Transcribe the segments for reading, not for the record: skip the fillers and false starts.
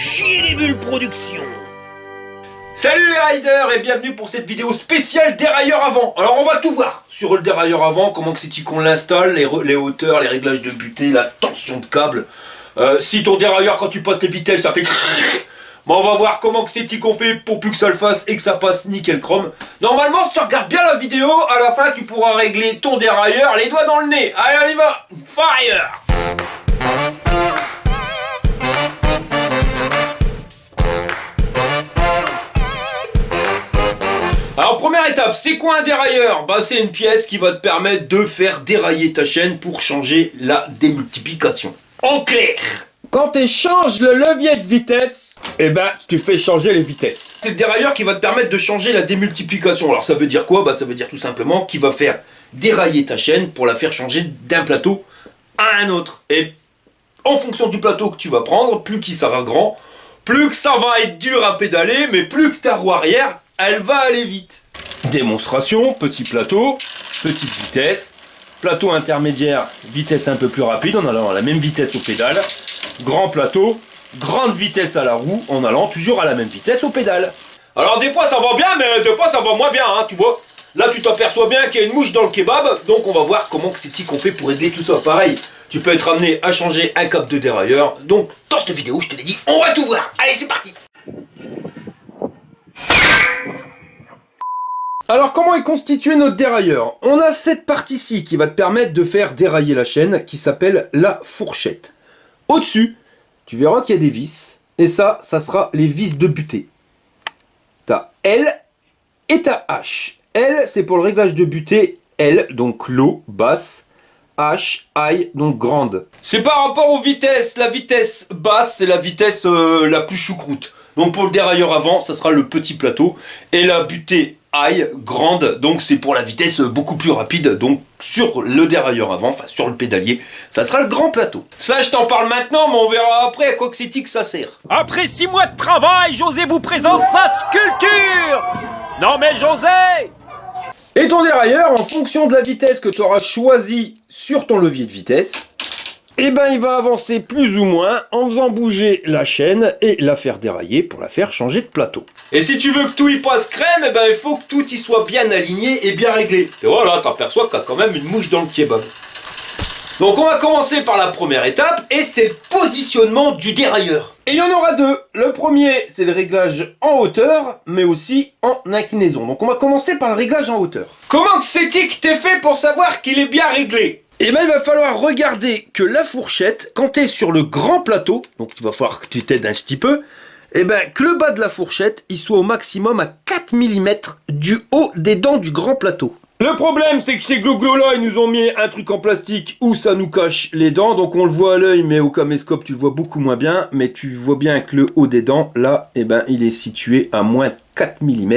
J-Bulles Productions. Salut les riders et bienvenue pour cette vidéo spéciale dérailleur avant. Alors on va tout voir sur le dérailleur avant, comment que c'est qu'on l'installe, les hauteurs, les réglages de butée, la tension de câble. Si ton dérailleur quand tu passes les vitesses ça fait bon, on va voir comment que c'est qu'on fait pour plus que ça le fasse et que ça passe nickel chrome. Normalement si tu regardes bien la vidéo, à la fin tu pourras régler ton dérailleur les doigts dans le nez. Allez on y va, fire. Alors première étape, c'est quoi un dérailleur? Bah c'est une pièce qui va te permettre de faire dérailler ta chaîne pour changer la démultiplication. En clair, quand tu changes le levier de vitesse, eh ben tu fais changer les vitesses. C'est le dérailleur qui va te permettre de changer la démultiplication. Alors ça veut dire quoi? Bah ça veut dire tout simplement qu'il va faire dérailler ta chaîne pour la faire changer d'un plateau à un autre. Et en fonction du plateau que tu vas prendre, plus qu'il sera grand, plus que ça va être dur à pédaler, mais plus que ta roue arrière elle va aller vite. Démonstration, petit plateau, petite vitesse, plateau intermédiaire, vitesse un peu plus rapide en allant à la même vitesse au pédale, grand plateau, grande vitesse à la roue en allant toujours à la même vitesse au pédale. Alors des fois ça va bien, mais des fois ça va moins bien, hein, tu vois. Là tu t'aperçois bien qu'il y a une mouche dans le kebab, donc on va voir comment c'est qu'on fait pour régler tout ça. Pareil, tu peux être amené à changer un câble de dérailleur, donc dans cette vidéo je te l'ai dit, on va tout voir. Allez c'est parti. Alors comment est constitué notre dérailleur? On a cette partie-ci qui va te permettre de faire dérailler la chaîne qui s'appelle la fourchette. Au-dessus, tu verras qu'il y a des vis et ça sera les vis de butée. T'as L et t'as H. L c'est pour le réglage de butée, L donc low, basse, H, high donc grande. C'est par rapport aux vitesses, la vitesse basse c'est la vitesse la plus choucroute. Donc pour le dérailleur avant, ça sera le petit plateau et la butée high, grande, donc c'est pour la vitesse beaucoup plus rapide, donc sur le dérailleur avant, enfin sur le pédalier, ça sera le grand plateau. Ça je t'en parle maintenant, mais on verra après à quoi que c'est que ça sert. Après 6 mois de travail, José vous présente sa sculpture. Non mais José! Et ton dérailleur, en fonction de la vitesse que tu auras choisi sur ton levier de vitesse, eh ben il va avancer plus ou moins en faisant bouger la chaîne et la faire dérailler pour la faire changer de plateau. Et si tu veux que tout y passe crème, eh ben il faut que tout y soit bien aligné et bien réglé. Et voilà, t'aperçois qu'il y a quand même une mouche dans le kebab. Donc on va commencer par la première étape et c'est le positionnement du dérailleur. Et il y en aura deux. Le premier, c'est le réglage en hauteur, mais aussi en inclinaison. Donc on va commencer par le réglage en hauteur. Comment que c'est que t'es fait pour savoir qu'il est bien réglé? Et bien il va falloir regarder que la fourchette, quand tu es sur le grand plateau, donc il va falloir que tu t'aides un petit peu, et bien que le bas de la fourchette, il soit au maximum à 4 mm du haut des dents du grand plateau. Le problème c'est que chez Gloglo là, ils nous ont mis un truc en plastique où ça nous cache les dents, donc on le voit à l'œil, mais au caméscope tu le vois beaucoup moins bien, mais tu vois bien que le haut des dents, là, et ben il est situé à moins 4 mm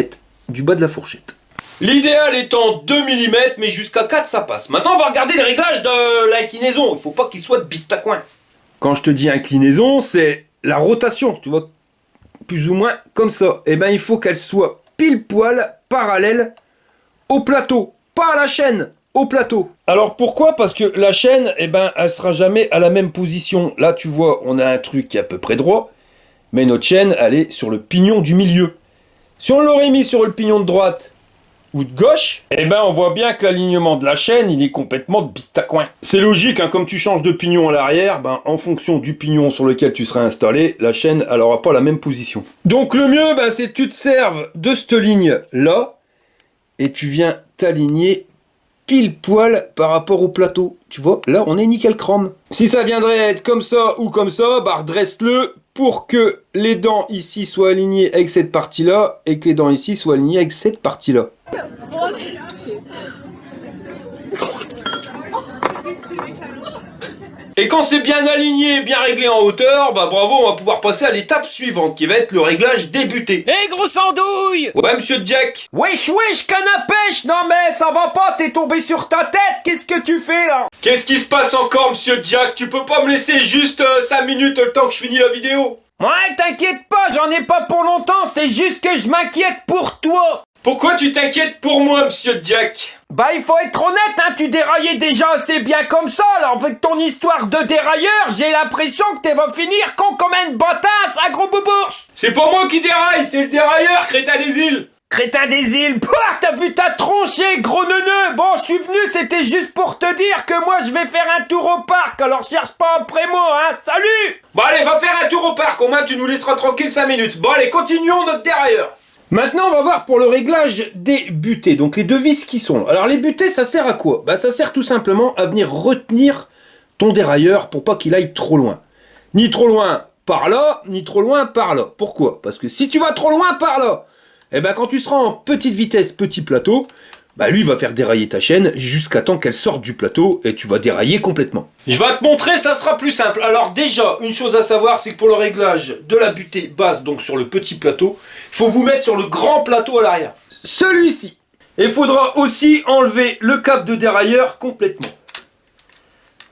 du bas de la fourchette. L'idéal étant 2 mm, mais jusqu'à 4 ça passe. Maintenant on va regarder les réglages de l'inclinaison. Il faut pas qu'il soit de bistacouin. Quand je te dis inclinaison, c'est la rotation, tu vois, plus ou moins comme ça. Et ben il faut qu'elle soit pile poil parallèle au plateau, pas à la chaîne, au plateau. Alors pourquoi? Parce que la chaîne, eh ben elle sera jamais à la même position. Là tu vois, on a un truc qui est à peu près droit, mais notre chaîne elle est sur le pignon du milieu. Si on l'aurait mis sur le pignon de droite ou de gauche, eh ben on voit bien que l'alignement de la chaîne, il est complètement de bistacouin. C'est logique, hein, comme tu changes de pignon à l'arrière, ben en fonction du pignon sur lequel tu seras installé, la chaîne, elle aura pas la même position. Donc le mieux, ben, c'est que tu te serves de cette ligne là, et tu viens t'aligner pile poil par rapport au plateau. Tu vois, là on est nickel chrome. Si ça viendrait être comme ça ou comme ça, bah redresse-le pour que les dents ici soient alignées avec cette partie-là et que les dents ici soient alignées avec cette partie-là. Et quand c'est bien aligné, bien réglé en hauteur, bah bravo, on va pouvoir passer à l'étape suivante qui va être le réglage des butées. Hé grosse andouille! Ouais monsieur Jack. Wesh wesh canne à pêche! Non mais ça va pas, t'es tombé sur ta tête, qu'est-ce que tu fais là? Qu'est-ce qui se passe encore monsieur Jack? Tu peux pas me laisser juste 5 minutes le temps que je finis la vidéo? Ouais t'inquiète pas, j'en ai pas pour longtemps, c'est juste que je m'inquiète pour toi! Pourquoi tu t'inquiètes pour moi, monsieur Jack? Bah il faut être honnête, hein, tu déraillais déjà assez bien comme ça, alors avec ton histoire de dérailleur, j'ai l'impression que tu vas finir con comme une batasse, un gros boubou. C'est pas moi qui déraille, c'est le dérailleur, crétin des îles. Crétin des îles, pouah, t'as vu ta tronchée, gros neuneu. Bon, je suis venu, c'était juste pour te dire que moi je vais faire un tour au parc, alors cherche pas après moi, hein, salut. Bon allez, va faire un tour au parc, au moins tu nous laisseras tranquille 5 minutes. Bon allez, continuons notre dérailleur. Maintenant, on va voir pour le réglage des butées, donc les deux vis qui sont là. Alors les butées, ça sert à quoi? Bah ça sert tout simplement à venir retenir ton dérailleur pour pas qu'il aille trop loin. Ni trop loin par là, ni trop loin par là. Pourquoi? Parce que si tu vas trop loin par là, et ben quand tu seras en petite vitesse, petit plateau, bah lui va faire dérailler ta chaîne jusqu'à temps qu'elle sorte du plateau et tu vas dérailler complètement. Je vais te montrer, ça sera plus simple. Alors déjà, une chose à savoir, c'est que pour le réglage de la butée basse, donc sur le petit plateau, il faut vous mettre sur le grand plateau à l'arrière. Celui-ci. Et il faudra aussi enlever le câble de dérailleur complètement.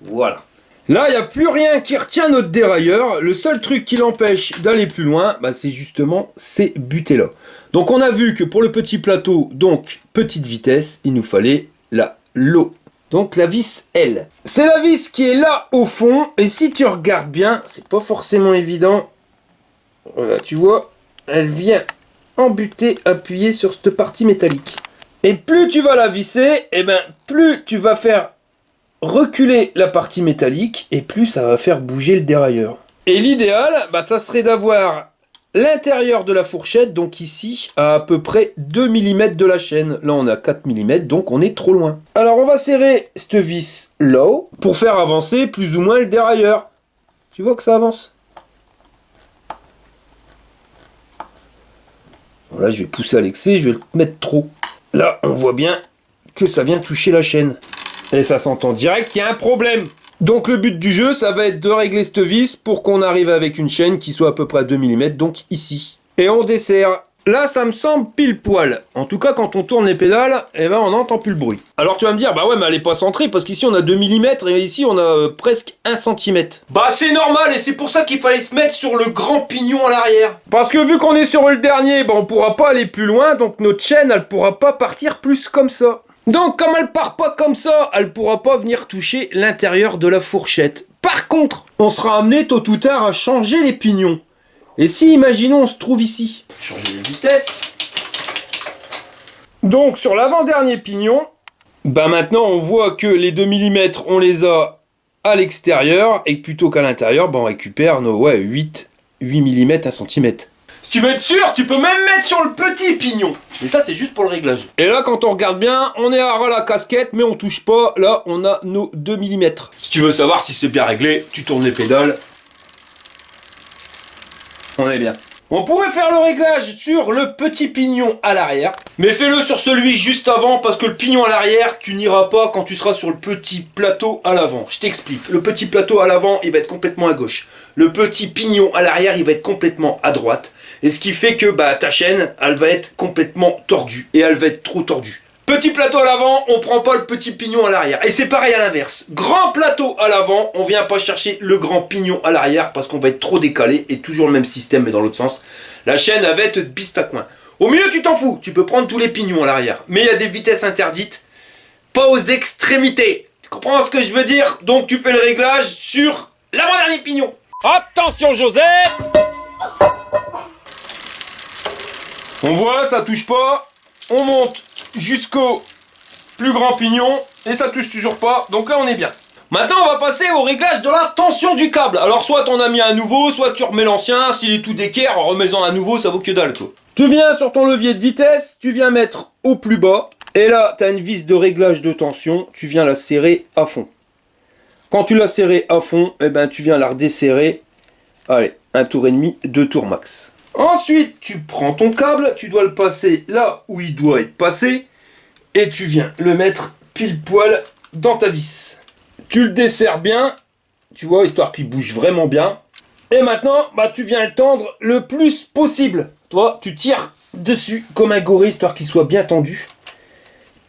Voilà. Là, il n'y a plus rien qui retient notre dérailleur. Le seul truc qui l'empêche d'aller plus loin, bah, c'est justement ces butées-là. Donc on a vu que pour le petit plateau, donc petite vitesse, il nous fallait la LO. Donc la vis L. C'est la vis qui est là au fond. Et si tu regardes bien, c'est pas forcément évident. Voilà, tu vois, elle vient embuter, appuyer sur cette partie métallique. Et plus tu vas la visser, et ben plus tu vas faire reculer la partie métallique et plus ça va faire bouger le dérailleur. Et l'idéal, bah, ça serait d'avoir l'intérieur de la fourchette, donc ici, à peu près 2 mm de la chaîne. Là, on a 4 mm, donc on est trop loin. Alors, on va serrer cette vis là-haut pour faire avancer plus ou moins le dérailleur. Tu vois que ça avance? Voilà, je vais pousser à l'excès, je vais le mettre trop. Là, on voit bien que ça vient toucher la chaîne. Et ça s'entend direct qu'il y a un problème. Donc le but du jeu, ça va être de régler cette vis pour qu'on arrive avec une chaîne qui soit à peu près à 2 mm, donc ici. Et on desserre. Là, ça me semble pile poil. En tout cas, quand on tourne les pédales, eh ben, on n'entend plus le bruit. Alors tu vas me dire, bah ouais, mais elle est pas centrée, parce qu'ici on a 2 mm et ici on a presque 1 cm. Bah c'est normal, et c'est pour ça qu'il fallait se mettre sur le grand pignon à l'arrière. Parce que vu qu'on est sur le dernier, bah, on pourra pas aller plus loin, donc notre chaîne, elle pourra pas partir plus comme ça. Donc comme elle part pas comme ça, elle pourra pas venir toucher l'intérieur de la fourchette. Par contre, on sera amené tôt ou tard à changer les pignons. Et si, imaginons, on se trouve ici. Changer les vitesses. Donc sur l'avant-dernier pignon, bah maintenant on voit que les 2 mm, on les a à l'extérieur, et que plutôt qu'à l'intérieur, bah on récupère nos 8 mm à 1 cm. Si tu veux être sûr, tu peux même mettre sur le petit pignon. Mais ça, c'est juste pour le réglage. Et là, quand on regarde bien, on est à ras la casquette, mais on touche pas. Là, on a nos 2 mm. Si tu veux savoir si c'est bien réglé, tu tournes les pédales. On est bien. On pourrait faire le réglage sur le petit pignon à l'arrière, mais fais-le sur celui juste avant, parce que le pignon à l'arrière, tu n'iras pas quand tu seras sur le petit plateau à l'avant. Je t'explique. Le petit plateau à l'avant, il va être complètement à gauche. Le petit pignon à l'arrière, il va être complètement à droite. Et ce qui fait que bah, ta chaîne, elle va être complètement tordue. Et elle va être trop tordue. Petit plateau à l'avant, on prend pas le petit pignon à l'arrière. Et c'est pareil à l'inverse. Grand plateau à l'avant, on vient pas chercher le grand pignon à l'arrière parce qu'on va être trop décalé. Et toujours le même système mais dans l'autre sens. La chaîne, elle va être biste à coin. Au milieu, tu t'en fous. Tu peux prendre tous les pignons à l'arrière. Mais il y a des vitesses interdites. Pas aux extrémités. Tu comprends ce que je veux dire? Donc tu fais le réglage sur l'avant-dernier pignon. Attention Joseph. On voit, ça touche pas. On monte jusqu'au plus grand pignon et ça touche toujours pas. Donc là, on est bien. Maintenant, on va passer au réglage de la tension du câble. Alors, soit t'en as mis un nouveau, soit tu remets l'ancien. S'il est tout d'équerre, en remettant un nouveau, ça vaut que dalle, quoi. Tu viens sur ton levier de vitesse, tu viens mettre au plus bas. Et là, tu as une vis de réglage de tension. Tu viens la serrer à fond. Quand tu l'as serrée à fond, eh ben, tu viens la redesserrer. Allez, 1 tour et demi, 2 tours max. Ensuite, tu prends ton câble, tu dois le passer là où il doit être passé, et tu viens le mettre pile poil dans ta vis. Tu le desserres bien, tu vois, histoire qu'il bouge vraiment bien. Et maintenant, bah, tu viens le tendre le plus possible. Toi, tu tires dessus comme un gorille, histoire qu'il soit bien tendu.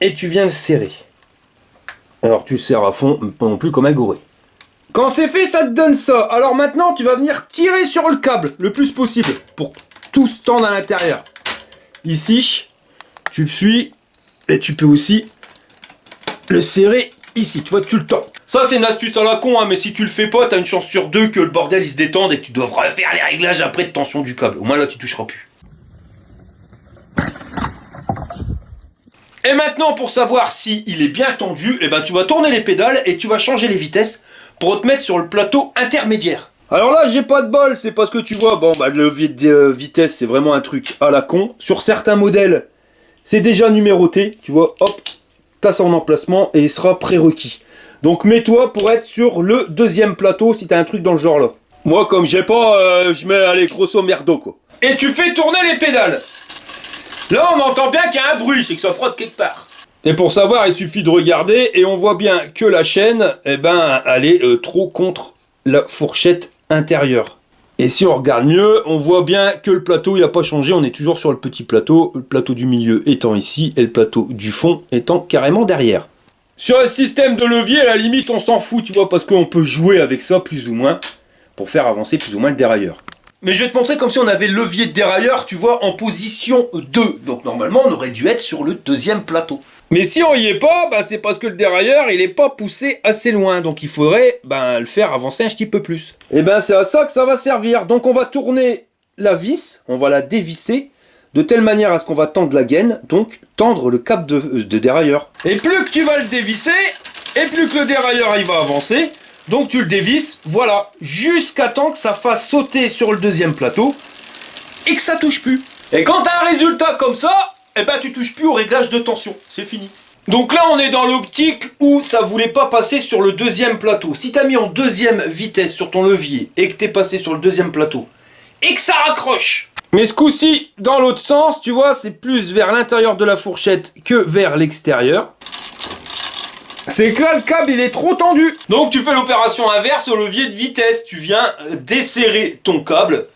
Et tu viens le serrer. Alors, tu le serres à fond, pas non plus comme un gorille. Quand c'est fait, ça te donne ça. Alors maintenant, tu vas venir tirer sur le câble le plus possible pour tout se tendre à l'intérieur. Ici, tu le suis et tu peux aussi le serrer ici. Tu vois, tu le tends. Ça c'est une astuce à la con, hein, mais si tu le fais pas, t'as une chance sur 2 que le bordel il se détende et que tu dois refaire les réglages après de tension du câble. Au moins là tu toucheras plus. Et maintenant, pour savoir si il est bien tendu, eh ben, tu vas tourner les pédales et tu vas changer les vitesses pour te mettre sur le plateau intermédiaire. Alors là, j'ai pas de bol, c'est parce que tu vois, bon, bah, le levier de vitesse, c'est vraiment un truc à la con. Sur certains modèles, c'est déjà numéroté, tu vois, hop, t'as son emplacement et il sera prérequis. Donc mets-toi pour être sur le deuxième plateau si t'as un truc dans le genre là. Moi, comme j'ai pas, je mets, allez, grosso merdo, quoi. Et tu fais tourner les pédales. Là, on entend bien qu'il y a un bruit, c'est que ça frotte quelque part. Et pour savoir, il suffit de regarder et on voit bien que la chaîne, eh ben, elle est trop contre la fourchette intérieure. Et si on regarde mieux, on voit bien que le plateau, il n'a pas changé, on est toujours sur le petit plateau, le plateau du milieu étant ici et le plateau du fond étant carrément derrière. Sur un système de levier, à la limite, on s'en fout, tu vois, parce qu'on peut jouer avec ça plus ou moins pour faire avancer plus ou moins le dérailleur. Mais je vais te montrer comme si on avait le levier de dérailleur, tu vois, en position 2. Donc normalement, on aurait dû être sur le deuxième plateau. Mais si on y est pas, bah, c'est parce que le dérailleur, il est pas poussé assez loin. Donc il faudrait le faire avancer un petit peu plus. Et ben c'est à ça que ça va servir. Donc on va tourner la vis, on va la dévisser, de telle manière à ce qu'on va tendre la gaine, donc tendre le câble de dérailleur. Et plus que tu vas le dévisser, et plus que le dérailleur il va avancer. Donc tu le dévisses, voilà, jusqu'à temps que ça fasse sauter sur le deuxième plateau et que ça touche plus. Et quand tu as un résultat comme ça, eh ben tu touches plus au réglage de tension, c'est fini. Donc là on est dans l'optique où ça voulait pas passer sur le deuxième plateau. Si tu as mis en deuxième vitesse sur ton levier et que tu es passé sur le deuxième plateau et que ça raccroche. Mais ce coup-ci, dans l'autre sens, tu vois, c'est plus vers l'intérieur de la fourchette que vers l'extérieur. C'est que là, le câble, il est trop tendu. Donc, tu fais l'opération inverse au levier de vitesse. Tu viens desserrer ton câble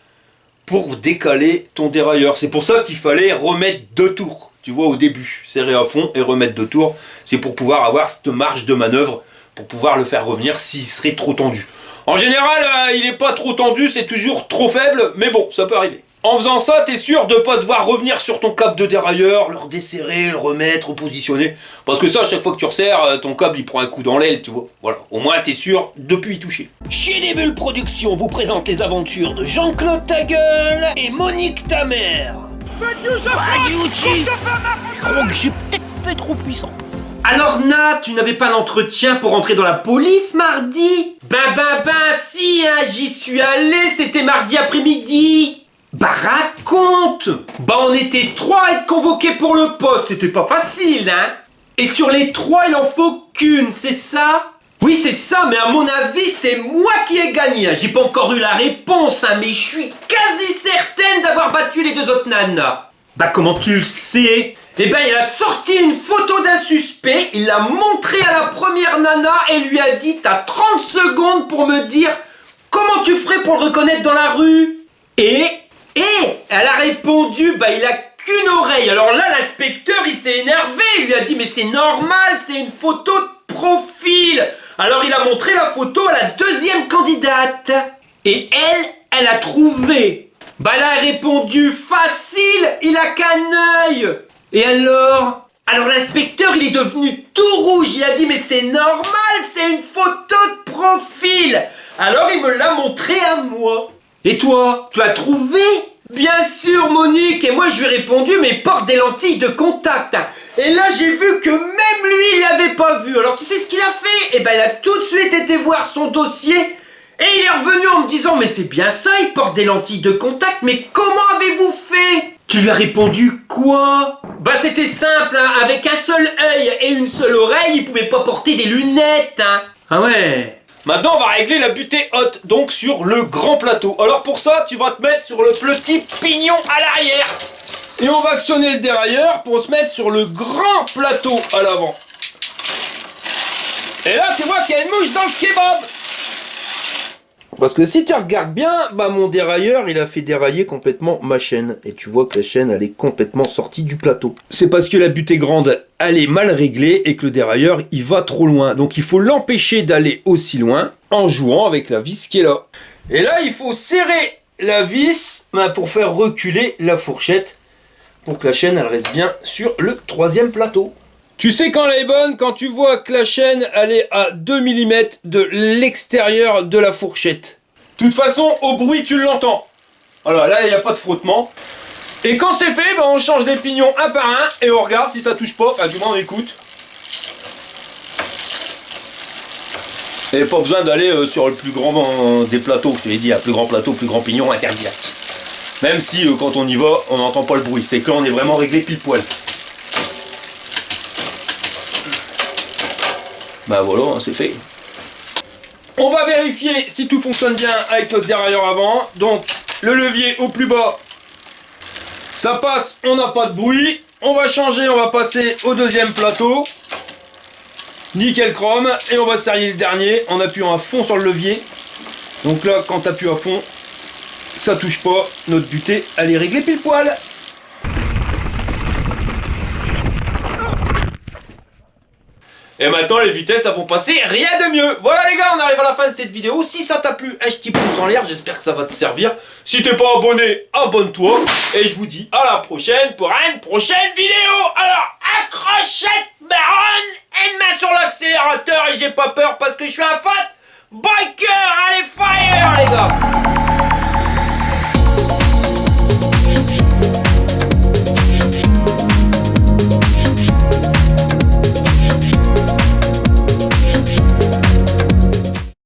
pour décaler ton dérailleur. C'est pour ça qu'il fallait remettre 2 tours. Tu vois, au début, serrer à fond et remettre 2 tours. C'est pour pouvoir avoir cette marge de manœuvre, pour pouvoir le faire revenir s'il serait trop tendu. En général, il n'est pas trop tendu, c'est toujours trop faible, mais bon, ça peut arriver. En faisant ça, t'es sûr de pas devoir revenir sur ton câble de dérailleur, le redesserrer, le remettre, repositionner. Parce que ça, à chaque fois que tu resserres, ton câble il prend un coup dans l'aile, tu vois. Voilà, au moins t'es sûr de plus y toucher. Chez Les Bulles Productions vous présente les aventures de Jean-Claude Tagueule et Monique Tamer. Je crois que j'ai peut-être fait trop puissant. Alors Nat, tu n'avais pas l'entretien pour entrer dans la police mardi? Ben si, hein, j'y suis allé, c'était mardi après-midi. Bah raconte! Bah on était 3 à être convoqués pour le poste, c'était pas facile, hein? Et sur les 3, il en faut qu'une, c'est ça? Oui, c'est ça, mais à mon avis, c'est moi qui ai gagné. J'ai pas encore eu la réponse, hein, mais je suis quasi certaine d'avoir battu les 2 autres nanas. Bah comment tu le sais? Eh ben il a sorti une photo d'un suspect, il l'a montré à la première nana et lui a dit t'as 30 secondes pour me dire comment tu ferais pour le reconnaître dans la rue. Et elle a répondu bah il a qu'une oreille. Alors là l'inspecteur il s'est énervé, il lui a dit mais c'est normal, c'est une photo de profil. Alors il a montré la photo à la deuxième candidate. Et elle a trouvé. Bah elle a répondu facile, il a qu'un œil. Et alors l'inspecteur il est devenu tout rouge, il a dit mais c'est normal, c'est une photo de profil. Alors il me l'a montré à moi. Et toi, tu as trouvé? Bien sûr Monique, et moi je lui ai répondu mais porte des lentilles de contact. Et là j'ai vu que même lui il l'avait pas vu. Alors tu sais ce qu'il a fait? Eh ben il a tout de suite été voir son dossier et il est revenu en me disant mais c'est bien ça, il porte des lentilles de contact, mais comment avez-vous fait? Tu lui as répondu quoi? Bah c'était simple, hein. Avec un seul œil et une seule oreille, il pouvait pas porter des lunettes, hein. Ah ouais. Maintenant on va régler la butée haute, donc sur le grand plateau. Alors pour ça, tu vas te mettre sur le petit pignon à l'arrière. Et on va actionner le dérailleur pour se mettre sur le grand plateau à l'avant. Et là tu vois qu'il y a une mouche dans le kebab. Parce que si tu regardes bien, bah mon dérailleur, il a fait dérailler complètement ma chaîne. Et tu vois que la chaîne, elle est complètement sortie du plateau. C'est parce que la butée grande, elle est mal réglée et que le dérailleur, il va trop loin. Donc il faut l'empêcher d'aller aussi loin en jouant avec la vis qui est là. Et là, il faut serrer la vis pour faire reculer la fourchette pour que la chaîne, elle reste bien sur le 3e plateau. Tu sais quand elle est bonne, quand tu vois que la chaîne elle est à 2 mm de l'extérieur de la fourchette. De toute façon, au bruit tu l'entends. Alors là, il n'y a pas de frottement. Et quand c'est fait, ben, on change des pignons un par un et on regarde si ça touche pas. Enfin, du moins on écoute. Et pas besoin d'aller sur le plus grand des plateaux. Je te l'ai dit, un plus grand plateau, plus grand pignon, interdit. Même si quand on y va, on n'entend pas le bruit. C'est que là, on est vraiment réglé pile poil. Bah voilà, c'est fait. On va vérifier si tout fonctionne bien avec notre dérailleur avant. Donc, le levier au plus bas, ça passe, on n'a pas de bruit. On va changer, on va passer au deuxième plateau. Nickel chrome. Et on va serrer le dernier en appuyant à fond sur le levier. Donc là, quand tu appuies à fond, ça touche pas. Notre butée, elle est réglée pile poil. Et maintenant les vitesses elles vont passer rien de mieux. Voilà les gars, on arrive à la fin de cette vidéo. Si ça t'a plu, un petit pouce en l'air, j'espère que ça va te servir. Si t'es pas abonné, abonne-toi. Et je vous dis à la prochaine pour une prochaine vidéo. Alors accrochette baronne, une main sur l'accélérateur et j'ai pas peur parce que je suis un fat. Bye.